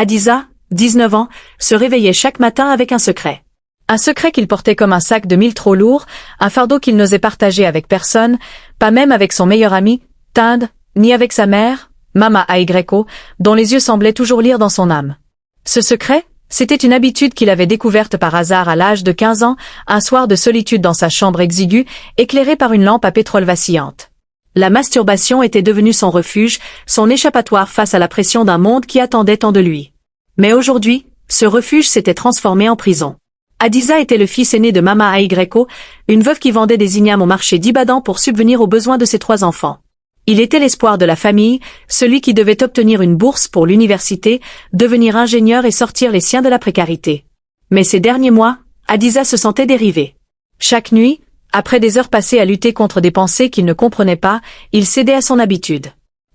Adiza, 19 ans, se réveillait chaque matin avec un secret. Un secret qu'il portait comme un sac de mille trop lourd, un fardeau qu'il n'osait partager avec personne, pas même avec son meilleur ami, Tind, ni avec sa mère, Mama Aygreko, dont les yeux semblaient toujours lire dans son âme. Ce secret, c'était une habitude qu'il avait découverte par hasard à l'âge de 15 ans, un soir de solitude dans sa chambre exiguë, éclairée par une lampe à pétrole vacillante. La masturbation était devenue son refuge, son échappatoire face à la pression d'un monde qui attendait tant de lui. Mais aujourd'hui, ce refuge s'était transformé en prison. Adiza était le fils aîné de Mama Aygreko, une veuve qui vendait des ignames au marché d'Ibadan pour subvenir aux besoins de ses 3 enfants. Il était l'espoir de la famille, celui qui devait obtenir une bourse pour l'université, devenir ingénieur et sortir les siens de la précarité. Mais ces derniers mois, Adiza se sentait dérivé. Chaque nuit, après des heures passées à lutter contre des pensées qu'il ne comprenait pas, il cédait à son habitude.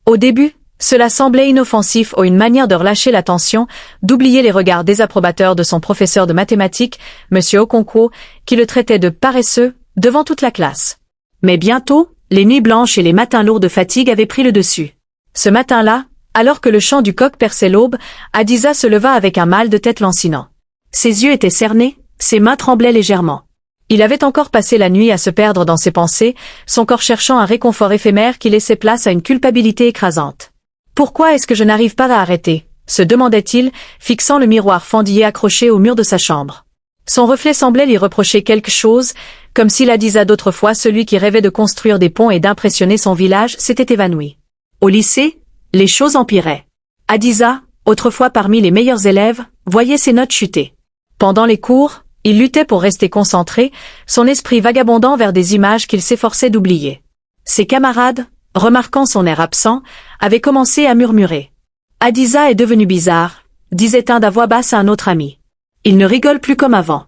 Au début, cela semblait inoffensif ou une manière de relâcher la tension, d'oublier les regards désapprobateurs de son professeur de mathématiques, M. Okonkwo, qui le traitait de paresseux devant toute la classe. Mais bientôt, les nuits blanches et les matins lourds de fatigue avaient pris le dessus. Ce matin-là, alors que le chant du coq perçait l'aube, Adiza se leva avec un mal de tête lancinant. Ses yeux étaient cernés, ses mains tremblaient légèrement. Il avait encore passé la nuit à se perdre dans ses pensées, son corps cherchant un réconfort éphémère qui laissait place à une culpabilité écrasante. « Pourquoi est-ce que je n'arrive pas à arrêter ?» se demandait-il, fixant le miroir fendillé accroché au mur de sa chambre. Son reflet semblait lui reprocher quelque chose, comme s'il Adiza d'autrefois celui qui rêvait de construire des ponts et d'impressionner son village s'était évanoui. Au lycée, les choses empiraient. Adiza, autrefois parmi les meilleurs élèves, voyait ses notes chuter. Pendant les cours, il luttait pour rester concentré, son esprit vagabondant vers des images qu'il s'efforçait d'oublier. Ses camarades, remarquant son air absent, avaient commencé à murmurer. « Adiza est devenu bizarre », disait un à voix basse à un autre ami. « Il ne rigole plus comme avant. »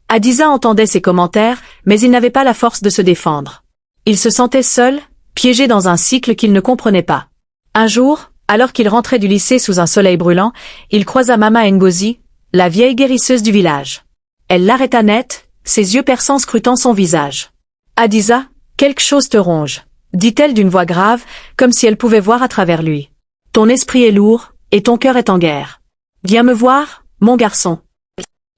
Adiza entendait ces commentaires, mais il n'avait pas la force de se défendre. Il se sentait seul, piégé dans un cycle qu'il ne comprenait pas. Un jour, alors qu'il rentrait du lycée sous un soleil brûlant, il croisa Mama Ngozi, la vieille guérisseuse du village. Elle l'arrêta net, ses yeux perçants scrutant son visage. « Adiza, quelque chose te ronge, » dit-elle d'une voix grave, comme si elle pouvait voir à travers lui. « Ton esprit est lourd, et ton cœur est en guerre. Viens me voir, mon garçon. »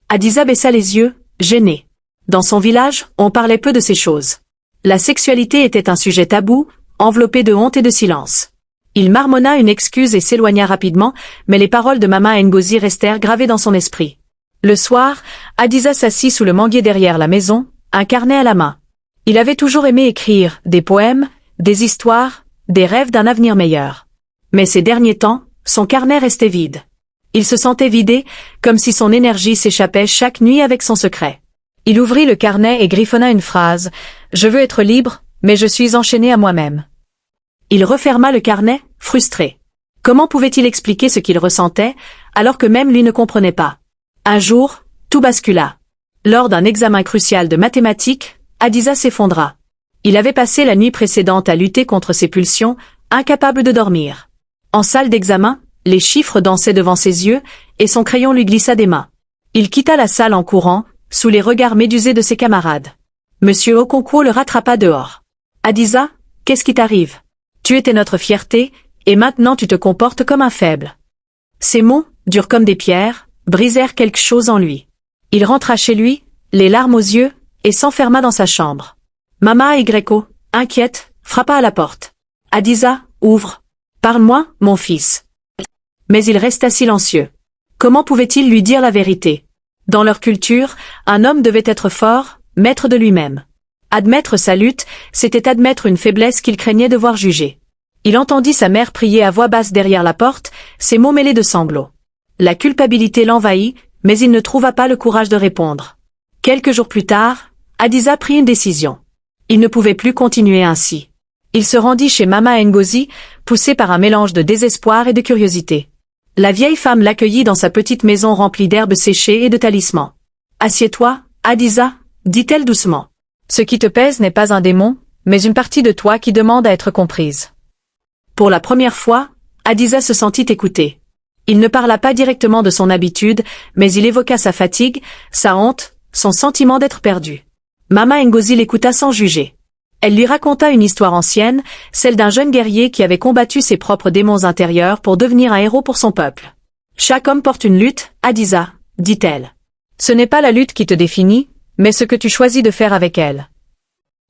Adiza baissa les yeux, gêné. Dans son village, on parlait peu de ces choses. La sexualité était un sujet tabou, enveloppé de honte et de silence. Il marmonna une excuse et s'éloigna rapidement, mais les paroles de Mama Ngozi restèrent gravées dans son esprit. Le soir, Adiza s'assit sous le manguier derrière la maison, un carnet à la main. Il avait toujours aimé écrire des poèmes, des histoires, des rêves d'un avenir meilleur. Mais ces derniers temps, son carnet restait vide. Il se sentait vidé, comme si son énergie s'échappait chaque nuit avec son secret. Il ouvrit le carnet et griffonna une phrase « Je veux être libre, mais je suis enchaîné à moi-même ». Il referma le carnet, frustré. Comment pouvait-il expliquer ce qu'il ressentait, alors que même lui ne comprenait pas? Un jour, tout bascula. Lors d'un examen crucial de mathématiques, Adiza s'effondra. Il avait passé la nuit précédente à lutter contre ses pulsions, incapable de dormir. En salle d'examen, les chiffres dansaient devant ses yeux, et son crayon lui glissa des mains. Il quitta la salle en courant, sous les regards médusés de ses camarades. Monsieur Okonkwo le rattrapa dehors. « Adiza, qu'est-ce qui t'arrive? Tu étais notre fierté, et maintenant tu te comportes comme un faible. » Ces mots, durs comme des pierres, brisèrent quelque chose en lui. Il rentra chez lui, les larmes aux yeux, et s'enferma dans sa chambre. Mama Aygreko, inquiète, frappa à la porte. « Adiza, ouvre. Parle-moi, mon fils. » Mais il resta silencieux. Comment pouvait-il lui dire la vérité? Dans leur culture, un homme devait être fort, maître de lui-même. Admettre sa lutte, c'était admettre une faiblesse qu'il craignait de voir jugée. Il entendit sa mère prier à voix basse derrière la porte, ses mots mêlés de sanglots. La culpabilité l'envahit, mais il ne trouva pas le courage de répondre. Quelques jours plus tard, Adiza prit une décision. Il ne pouvait plus continuer ainsi. Il se rendit chez Mama Ngozi, poussé par un mélange de désespoir et de curiosité. La vieille femme l'accueillit dans sa petite maison remplie d'herbes séchées et de talismans. « Assieds-toi, Adiza, dit-elle doucement. Ce qui te pèse n'est pas un démon, mais une partie de toi qui demande à être comprise. » Pour la première fois, Adiza se sentit écoutée. Il ne parla pas directement de son habitude, mais il évoqua sa fatigue, sa honte, son sentiment d'être perdu. Mama Ngozi l'écouta sans juger. Elle lui raconta une histoire ancienne, celle d'un jeune guerrier qui avait combattu ses propres démons intérieurs pour devenir un héros pour son peuple. Chaque homme porte une lutte, Hadiza, dit-elle. Ce n'est pas la lutte qui te définit, mais ce que tu choisis de faire avec elle.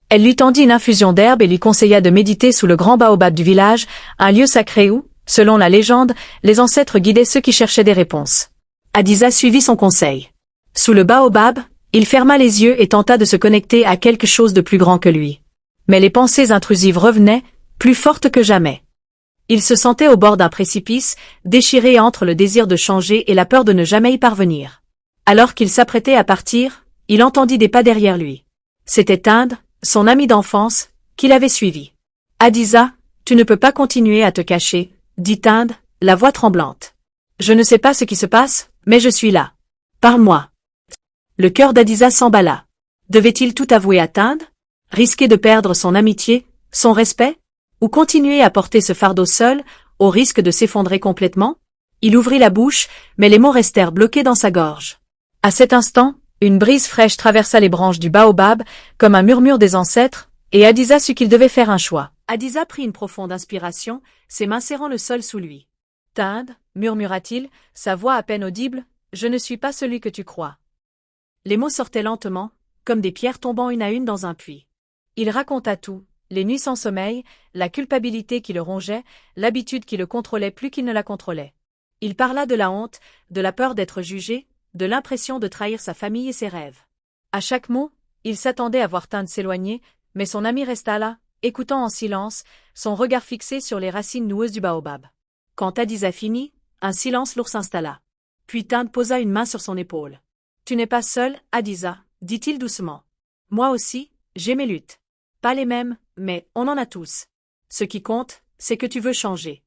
Elle lui tendit une infusion d'herbe et lui conseilla de méditer sous le grand baobab du village, un lieu sacré où, selon la légende, les ancêtres guidaient ceux qui cherchaient des réponses. Hadiza suivit son conseil. Sous le baobab, il ferma les yeux et tenta de se connecter à quelque chose de plus grand que lui. Mais les pensées intrusives revenaient, plus fortes que jamais. Il se sentait au bord d'un précipice, déchiré entre le désir de changer et la peur de ne jamais y parvenir. Alors qu'il s'apprêtait à partir, il entendit des pas derrière lui. C'était Tind, son ami d'enfance, qui l'avait suivi. « Hadiza, tu ne peux pas continuer à te cacher, » dit Tind, la voix tremblante. « Je ne sais pas ce qui se passe, mais je suis là. Parle-moi. » Le cœur d'Hadiza s'emballa. Devait-il tout avouer à Tind? Risquer de perdre son amitié, son respect? Ou continuer à porter ce fardeau seul, au risque de s'effondrer complètement? Il ouvrit la bouche, mais les mots restèrent bloqués dans sa gorge. À cet instant, une brise fraîche traversa les branches du baobab, comme un murmure des ancêtres, et Hadiza sut qu'il devait faire un choix. Hadiza prit une profonde inspiration, ses mains serrant le sol sous lui. « Tind, murmura-t-il, sa voix à peine audible, je ne suis pas celui que tu crois. » Les mots sortaient lentement, comme des pierres tombant une à une dans un puits. Il raconta tout, les nuits sans sommeil, la culpabilité qui le rongeait, l'habitude qui le contrôlait plus qu'il ne la contrôlait. Il parla de la honte, de la peur d'être jugé, de l'impression de trahir sa famille et ses rêves. À chaque mot, il s'attendait à voir Tind s'éloigner, mais son ami resta là, écoutant en silence, son regard fixé sur les racines noueuses du baobab. Quand Hadiza finit, un silence lourd s'installa. Puis Tind posa une main sur son épaule. « Tu n'es pas seule, Hadiza, » dit-il doucement. « Moi aussi, j'ai mes luttes. Pas les mêmes, mais on en a tous. Ce qui compte, c'est que tu veux changer. »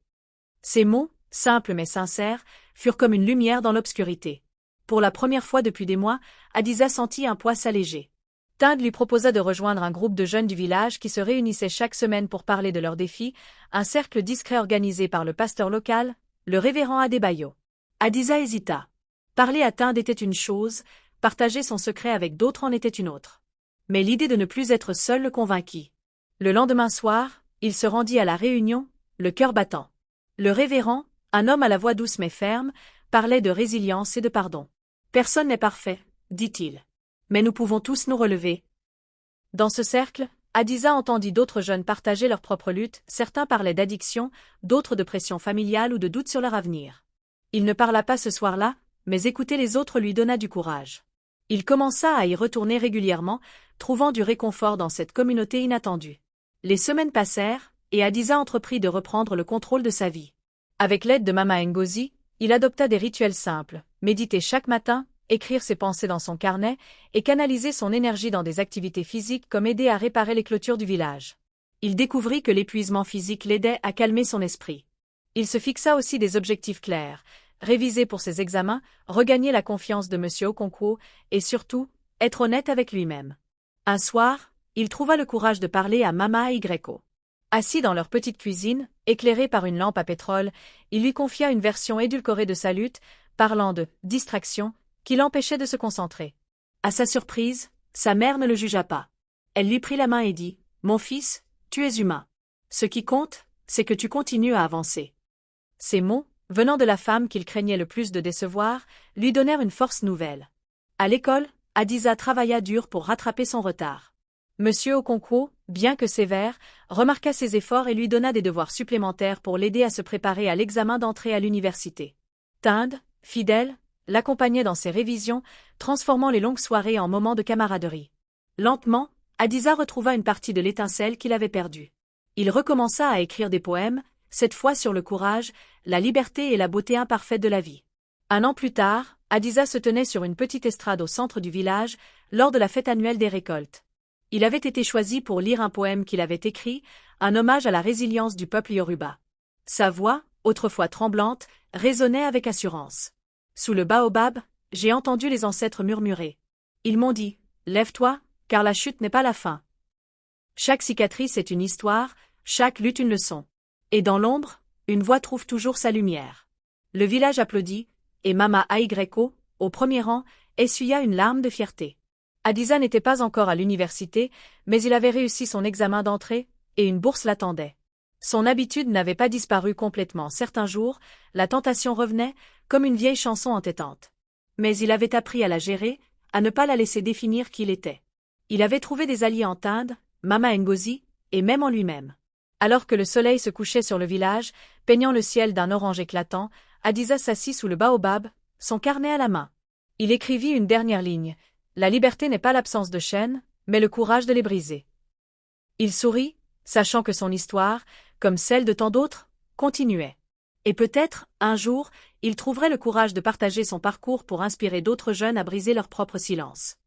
Ces mots, simples mais sincères, furent comme une lumière dans l'obscurité. Pour la première fois depuis des mois, Hadiza sentit un poids s'alléger. Tind lui proposa de rejoindre un groupe de jeunes du village qui se réunissaient chaque semaine pour parler de leurs défis, un cercle discret organisé par le pasteur local, le révérend Adebayo. Hadiza hésita. Parler à Tind était une chose, partager son secret avec d'autres en était une autre. Mais l'idée de ne plus être seul le convainquit. Le lendemain soir, il se rendit à la réunion, le cœur battant. Le révérend, un homme à la voix douce mais ferme, parlait de résilience et de pardon. « Personne n'est parfait, » dit-il. « Mais nous pouvons tous nous relever. » Dans ce cercle, Hadiza entendit d'autres jeunes partager leurs propres luttes, certains parlaient d'addiction, d'autres de pression familiale ou de doute sur leur avenir. Il ne parla pas ce soir-là, mais écouter les autres lui donna du courage. Il commença à y retourner régulièrement, trouvant du réconfort dans cette communauté inattendue. Les semaines passèrent, et Hadiza entreprit de reprendre le contrôle de sa vie. Avec l'aide de Mama Ngozi, il adopta des rituels simples, méditer chaque matin, écrire ses pensées dans son carnet, et canaliser son énergie dans des activités physiques comme aider à réparer les clôtures du village. Il découvrit que l'épuisement physique l'aidait à calmer son esprit. Il se fixa aussi des objectifs clairs, réviser pour ses examens, regagner la confiance de M. Okonkwo, et surtout, être honnête avec lui-même. Un soir, il trouva le courage de parler à Mama Aigreko. Assis dans leur petite cuisine, éclairée par une lampe à pétrole, il lui confia une version édulcorée de sa lutte, parlant de « distraction » qui l'empêchait de se concentrer. À sa surprise, sa mère ne le jugea pas. Elle lui prit la main et dit « Mon fils, tu es humain. Ce qui compte, c'est que tu continues à avancer. » Ces mots, venant de la femme qu'il craignait le plus de décevoir, lui donnèrent une force nouvelle. À l'école, Hadiza travailla dur pour rattraper son retard. Monsieur Okonkwo, bien que sévère, remarqua ses efforts et lui donna des devoirs supplémentaires pour l'aider à se préparer à l'examen d'entrée à l'université. Tind, fidèle, l'accompagnait dans ses révisions, transformant les longues soirées en moments de camaraderie. Lentement, Hadiza retrouva une partie de l'étincelle qu'il avait perdue. Il recommença à écrire des poèmes, cette fois sur le courage, la liberté et la beauté imparfaite de la vie. Un an plus tard, Hadiza se tenait sur une petite estrade au centre du village, lors de la fête annuelle des récoltes. Il avait été choisi pour lire un poème qu'il avait écrit, un hommage à la résilience du peuple Yoruba. Sa voix, autrefois tremblante, résonnait avec assurance. Sous le baobab, j'ai entendu les ancêtres murmurer. Ils m'ont dit, lève-toi, car la chute n'est pas la fin. Chaque cicatrice est une histoire, chaque lutte une leçon. Et dans l'ombre, une voix trouve toujours sa lumière. Le village applaudit, et Mama Aigreko, au premier rang, essuya une larme de fierté. Hadiza n'était pas encore à l'université, mais il avait réussi son examen d'entrée, et une bourse l'attendait. Son habitude n'avait pas disparu complètement. Certains jours, la tentation revenait, comme une vieille chanson entêtante. Mais il avait appris à la gérer, à ne pas la laisser définir qui il était. Il avait trouvé des alliés en Tinde, Mama Ngozi, et même en lui-même. Alors que le soleil se couchait sur le village, peignant le ciel d'un orange éclatant, Hadiza s'assit sous le baobab, son carnet à la main. Il écrivit une dernière ligne. La liberté n'est pas l'absence de chaînes, mais le courage de les briser. Il sourit, sachant que son histoire, comme celle de tant d'autres, continuait. Et peut-être, un jour, il trouverait le courage de partager son parcours pour inspirer d'autres jeunes à briser leur propre silence.